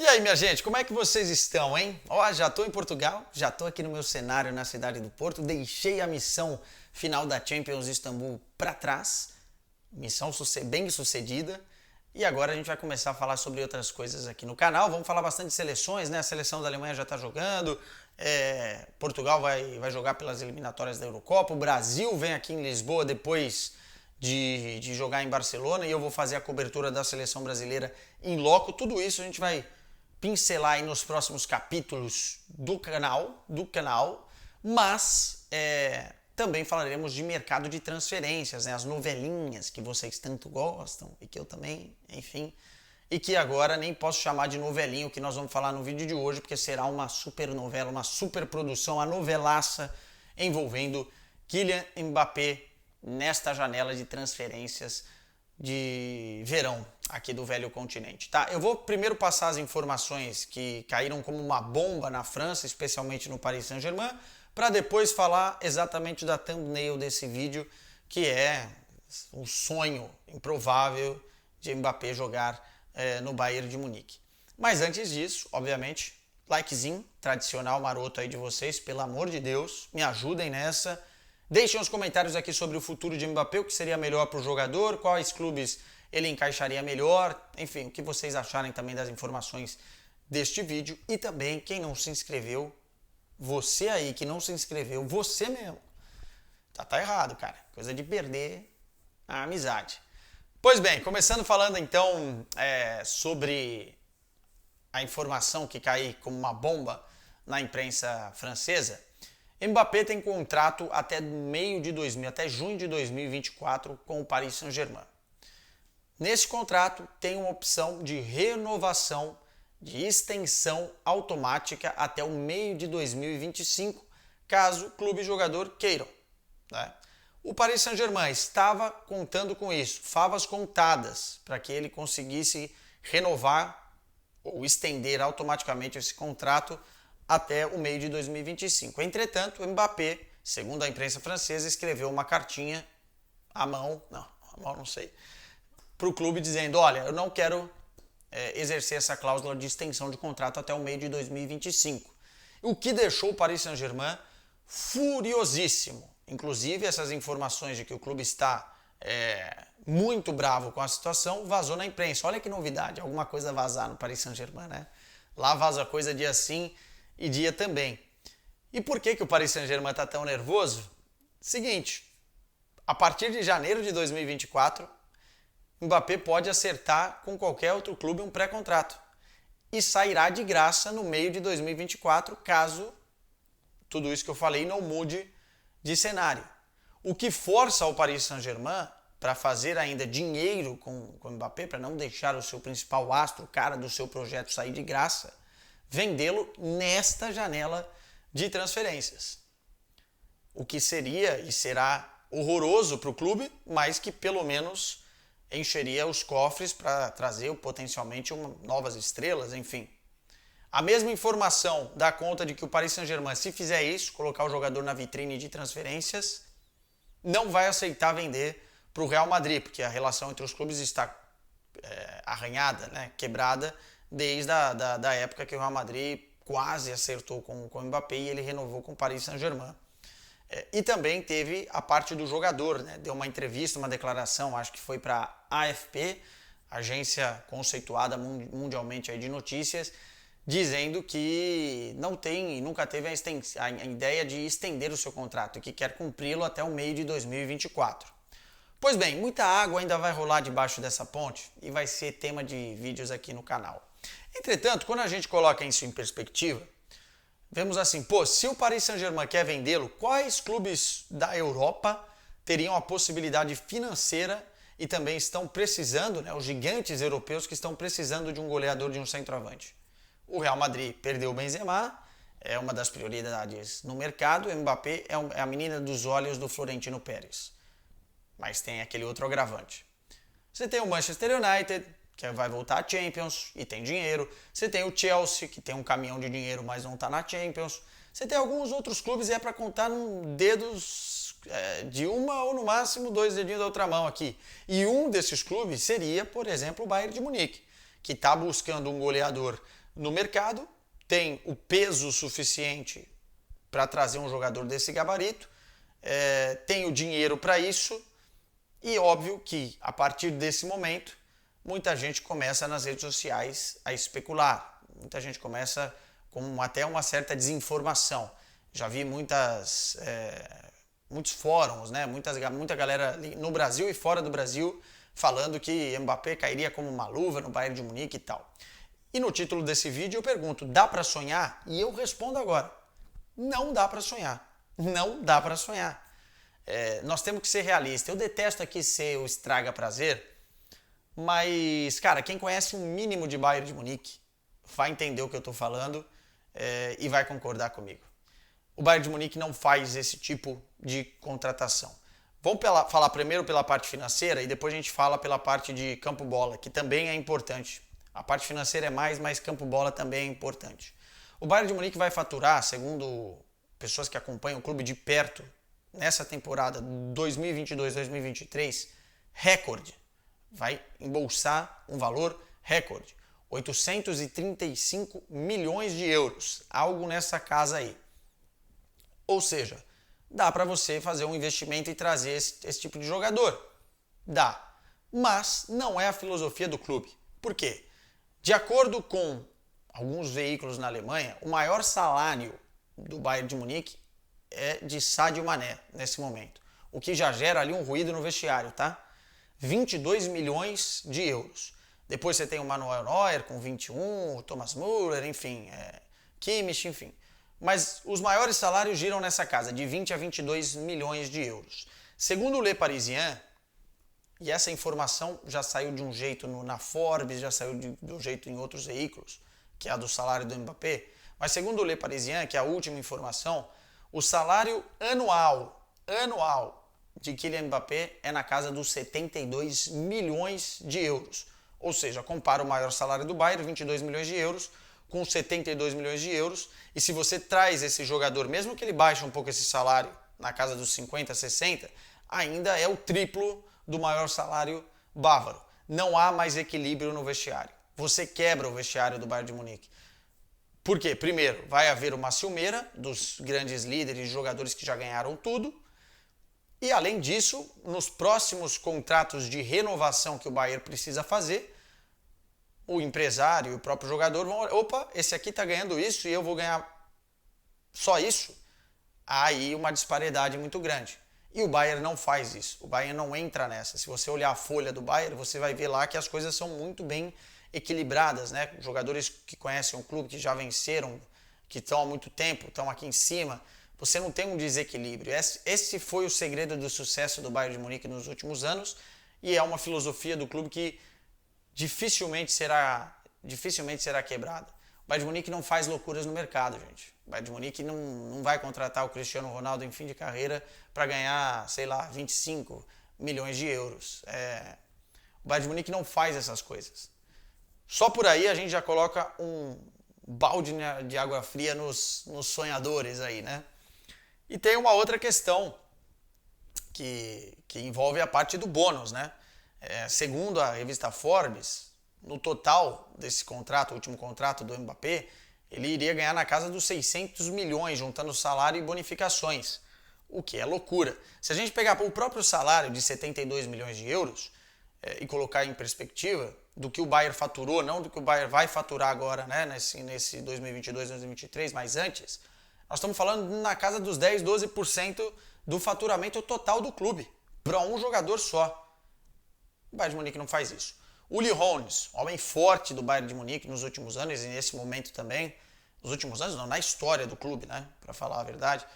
aí, minha gente, como é que vocês estão, hein? Ó, já tô em Portugal, já tô aqui no meu cenário na cidade do Porto, deixei a missão final da Champions Istambul para trás, missão bem sucedida, e agora a gente vai começar a falar sobre outras coisas aqui no canal. Vamos falar bastante de seleções, né? A seleção da Alemanha já tá jogando, Portugal vai jogar pelas eliminatórias da Eurocopa, o Brasil vem aqui em Lisboa depois de jogar em Barcelona e eu vou fazer a cobertura da seleção brasileira em loco. Tudo isso a gente vai pincelar aí nos próximos capítulos do canal, mas também falaremos de mercado de transferências, né? As novelinhas que vocês tanto gostam e que eu também, enfim, e que agora nem posso chamar de novelinha o que nós vamos falar no vídeo de hoje, porque será uma super novela, uma super produção, uma novelaça envolvendo Kylian Mbappé nesta janela de transferências de verão aqui do velho continente, tá? Eu vou primeiro passar as informações que caíram como uma bomba na França, especialmente no Paris Saint-Germain, para depois falar exatamente da thumbnail desse vídeo, que é um sonho improvável de Mbappé jogar no Bayern de Munique. Mas antes disso, obviamente, likezinho tradicional maroto aí de vocês, pelo amor de Deus, me ajudem nessa. Deixem os comentários aqui sobre o futuro de Mbappé, o que seria melhor para o jogador, quais clubes ele encaixaria melhor, enfim, o que vocês acharem também das informações deste vídeo. E também, quem não se inscreveu, você aí que não se inscreveu, você mesmo, tá errado, cara, coisa de perder a amizade. Pois bem, começando falando então sobre a informação que caiu como uma bomba na imprensa francesa. Mbappé tem contrato até junho de 2024 com o Paris Saint-Germain. Nesse contrato tem uma opção de renovação, de extensão automática até o meio de 2025, caso clube e jogador queiram, né? O Paris Saint-Germain estava contando com isso, favas contadas, para que ele conseguisse renovar ou estender automaticamente esse contrato até o meio de 2025. Entretanto, o Mbappé, segundo a imprensa francesa, escreveu uma cartinha à mão, não sei, para o clube dizendo, olha, eu não quero exercer essa cláusula de extensão de contrato até o meio de 2025. O que deixou o Paris Saint-Germain furiosíssimo. Inclusive, essas informações de que o clube está muito bravo com a situação vazou na imprensa. Olha que novidade, alguma coisa vazar no Paris Saint-Germain, né? Lá vaza coisa dia sim e dia também. E por que o Paris Saint-Germain está tão nervoso? Seguinte, a partir de janeiro de 2024, Mbappé pode acertar com qualquer outro clube um pré-contrato e sairá de graça no meio de 2024, caso tudo isso que eu falei não mude de cenário. O que força o Paris Saint-Germain para fazer ainda dinheiro com o Mbappé, para não deixar o seu principal astro, o cara do seu projeto, sair de graça, vendê-lo nesta janela de transferências. O que seria e será horroroso para o clube, mas que pelo menos encheria os cofres para trazer potencialmente novas estrelas, enfim. A mesma informação dá conta de que o Paris Saint-Germain, se fizer isso, colocar o jogador na vitrine de transferências, não vai aceitar vender para o Real Madrid, porque a relação entre os clubes está arranhada, né, quebrada, desde da época que o Real Madrid quase acertou com o Mbappé e ele renovou com o Paris Saint-Germain. E também teve a parte do jogador, né? Deu uma entrevista, uma declaração, acho que foi para a AFP, agência conceituada mundialmente aí de notícias, dizendo que não tem e nunca teve a ideia de estender o seu contrato e que quer cumpri-lo até o meio de 2024. Pois bem, muita água ainda vai rolar debaixo dessa ponte e vai ser tema de vídeos aqui no canal. Entretanto, quando a gente coloca isso em perspectiva, vemos assim, se o Paris Saint-Germain quer vendê-lo, quais clubes da Europa teriam a possibilidade financeira e também estão precisando, né, os gigantes europeus que estão precisando de um goleador, de um centroavante? O Real Madrid perdeu o Benzema, é uma das prioridades no mercado, o Mbappé é a menina dos olhos do Florentino Pérez. Mas tem aquele outro agravante. Você tem o Manchester United, que vai voltar à Champions e tem dinheiro. Você tem o Chelsea, que tem um caminhão de dinheiro, mas não está na Champions. Você tem alguns outros clubes e é para contar num dedos de uma ou no máximo 2 dedinhos da outra mão aqui. E um desses clubes seria, por exemplo, o Bayern de Munique, que está buscando um goleador no mercado, tem o peso suficiente para trazer um jogador desse gabarito, tem o dinheiro para isso, e óbvio que a partir desse momento muita gente começa nas redes sociais a especular, muita gente começa com até uma certa desinformação. Já vi muitos fóruns, né? muita galera no Brasil e fora do Brasil falando que Mbappé cairia como uma luva no Bayern de Munique e tal. E no título desse vídeo eu pergunto, dá para sonhar? E eu respondo agora, não dá para sonhar. Não dá para sonhar. Nós temos que ser realistas. Eu detesto aqui ser o estraga prazer, mas, cara, quem conhece um mínimo de Bayern de Munique vai entender o que eu estou falando e vai concordar comigo. O Bayern de Munique não faz esse tipo de contratação. Vamos falar primeiro pela parte financeira e depois a gente fala pela parte de campo-bola, que também é importante. A parte financeira é mais, mas campo-bola também é importante. O Bayern de Munique vai faturar, segundo pessoas que acompanham o clube de perto, nessa temporada 2022-2023, recorde. Vai embolsar um valor recorde. 835 milhões de euros. Algo nessa casa aí. Ou seja, dá para você fazer um investimento e trazer esse tipo de jogador. Dá. Mas não é a filosofia do clube. Por quê? De acordo com alguns veículos na Alemanha, o maior salário do Bayern de Munique é de Sadio Mané, nesse momento. O que já gera ali um ruído no vestiário, tá? 22 milhões de euros. Depois você tem o Manuel Neuer com 21, o Thomas Müller, enfim, Kimmich, enfim. Mas os maiores salários giram nessa casa, de 20 a 22 milhões de euros. Segundo o Le Parisien, e essa informação já saiu de um jeito na Forbes, já saiu de um jeito em outros veículos, que é a do salário do Mbappé, mas segundo o Le Parisien, que é a última informação, o salário anual de Kylian Mbappé é na casa dos 72 milhões de euros. Ou seja, compara o maior salário do Bayern, 22 milhões de euros, com 72 milhões de euros, e se você traz esse jogador, mesmo que ele baixe um pouco esse salário, na casa dos 50, 60, ainda é o triplo do maior salário bávaro. Não há mais equilíbrio no vestiário. Você quebra o vestiário do Bayern de Munique. Por quê? Primeiro, vai haver uma ciumeira dos grandes líderes, jogadores que já ganharam tudo, e além disso, nos próximos contratos de renovação que o Bayern precisa fazer, o empresário e o próprio jogador vão olhar, opa, esse aqui está ganhando isso e eu vou ganhar só isso? Há aí uma disparidade muito grande. E o Bayern não faz isso, o Bayern não entra nessa. Se você olhar a folha do Bayern, você vai ver lá que as coisas são muito bem equilibradas, né? Jogadores que conhecem o clube, que já venceram, que estão há muito tempo, estão aqui em cima. Você não tem um desequilíbrio. Esse foi o segredo do sucesso do Bayern de Munique nos últimos anos e é uma filosofia do clube que dificilmente será quebrada. O Bayern de Munique não faz loucuras no mercado, gente. O Bayern de Munique não vai contratar o Cristiano Ronaldo em fim de carreira para ganhar, sei lá, 25 milhões de euros. O Bayern de Munique não faz essas coisas. Só por aí a gente já coloca um balde de água fria nos sonhadores aí, né? E tem uma outra questão que envolve a parte do bônus, né? Segundo a revista Forbes, no total desse contrato, o último contrato do Mbappé, ele iria ganhar na casa dos 600 milhões, juntando salário e bonificações, o que é loucura. Se a gente pegar o próprio salário de 72 milhões de euros e colocar em perspectiva do que o Bayern faturou, não do que o Bayern vai faturar agora, né, nesse 2022, 2023, mas antes, nós estamos falando na casa dos 10, 12% do faturamento total do clube, para um jogador só. O Bayern de Munique não faz isso. Uli Hoeneß, homem forte do Bayern de Munique nos últimos anos e nesse momento também, nos últimos anos não, na história do clube, né, para falar a verdade,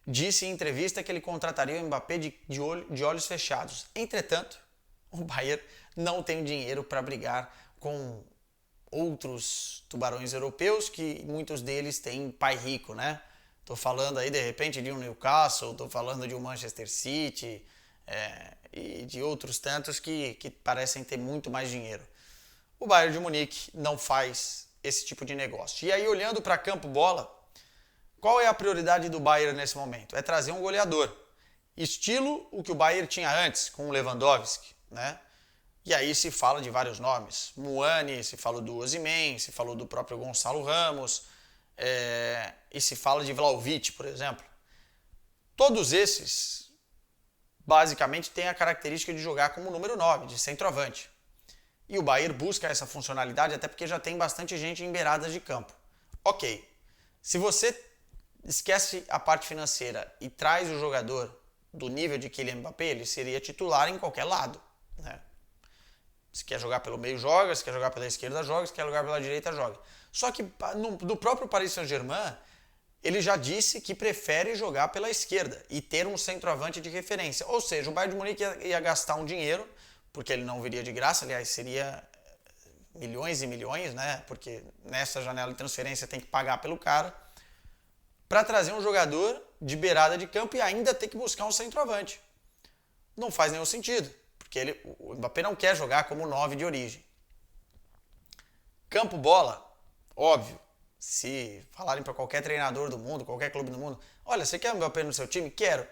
disse em entrevista que ele contrataria o Mbappé de olhos fechados. Entretanto, o Bayern não tem dinheiro para brigar com outros tubarões europeus, que muitos deles têm pai rico, né? Tô falando aí, de repente, de um Newcastle, tô falando de um Manchester City e de outros tantos que parecem ter muito mais dinheiro. O Bayern de Munique não faz esse tipo de negócio. E aí, olhando para campo-bola, qual é a prioridade do Bayern nesse momento? É trazer um goleador. Estilo o que o Bayern tinha antes, com o Lewandowski, né? E aí se fala de vários nomes. Muani, se falou do Osimhen, se falou do próprio Gonçalo Ramos, e se fala de Vlahovic, por exemplo. Todos esses, basicamente, têm a característica de jogar como número 9, de centroavante. E o Bayern busca essa funcionalidade até porque já tem bastante gente em beiradas de campo. Ok, se você esquece a parte financeira e traz o jogador do nível de Kylian Mbappé, ele seria titular em qualquer lado, né? Se quer jogar pelo meio, joga. Se quer jogar pela esquerda, joga. Se quer jogar pela direita, joga. Só que do próprio Paris Saint-Germain, ele já disse que prefere jogar pela esquerda e ter um centroavante de referência. Ou seja, o Bayern de Munique ia gastar um dinheiro, porque ele não viria de graça, aliás, seria milhões e milhões, né? Porque nessa janela de transferência tem que pagar pelo cara, para trazer um jogador de beirada de campo e ainda ter que buscar um centroavante. Não faz nenhum sentido. Porque o Mbappé não quer jogar como 9 de origem. Campo-bola, óbvio. Se falarem para qualquer treinador do mundo, qualquer clube do mundo, olha, você quer o Mbappé no seu time? Quero.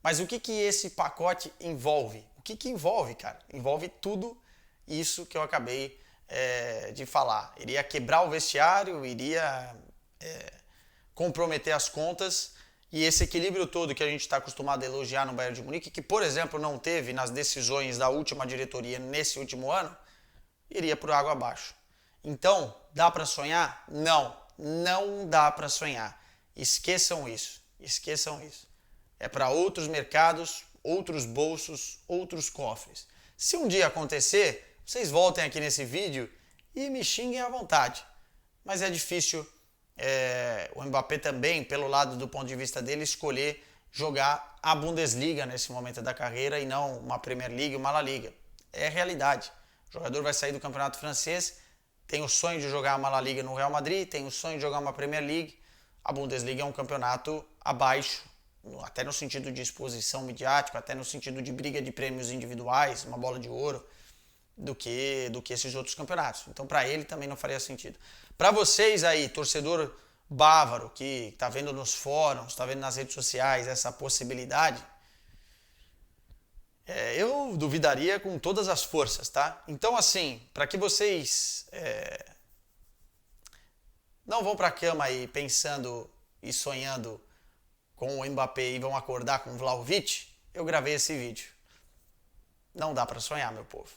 Mas o que esse pacote envolve? O que envolve, cara? Envolve tudo isso que eu acabei de falar. Iria quebrar o vestiário, iria comprometer as contas. E esse equilíbrio todo que a gente está acostumado a elogiar no Bayern de Munique, que, por exemplo, não teve nas decisões da última diretoria nesse último ano, iria por água abaixo. Então, dá para sonhar? Não, não dá para sonhar. Esqueçam isso, esqueçam isso. É para outros mercados, outros bolsos, outros cofres. Se um dia acontecer, vocês voltem aqui nesse vídeo e me xinguem à vontade. Mas é difícil o Mbappé também, pelo lado do ponto de vista dele, escolher jogar a Bundesliga nesse momento da carreira e não uma Premier League, uma La Liga. É realidade. O jogador vai sair do campeonato francês, tem o sonho de jogar uma La Liga no Real Madrid, tem o sonho de jogar uma Premier League. A Bundesliga é um campeonato abaixo, até no sentido de exposição midiática, até no sentido de briga de prêmios individuais, uma bola de ouro, do que esses outros campeonatos. Então, para ele também não faria sentido. Para vocês aí, torcedor bávaro, que está vendo nos fóruns, está vendo nas redes sociais essa possibilidade, eu duvidaria com todas as forças, tá? Então, assim, para que vocês não vão para a cama aí pensando e sonhando com o Mbappé e vão acordar com o Vlahovic, eu gravei esse vídeo. Não dá para sonhar, meu povo.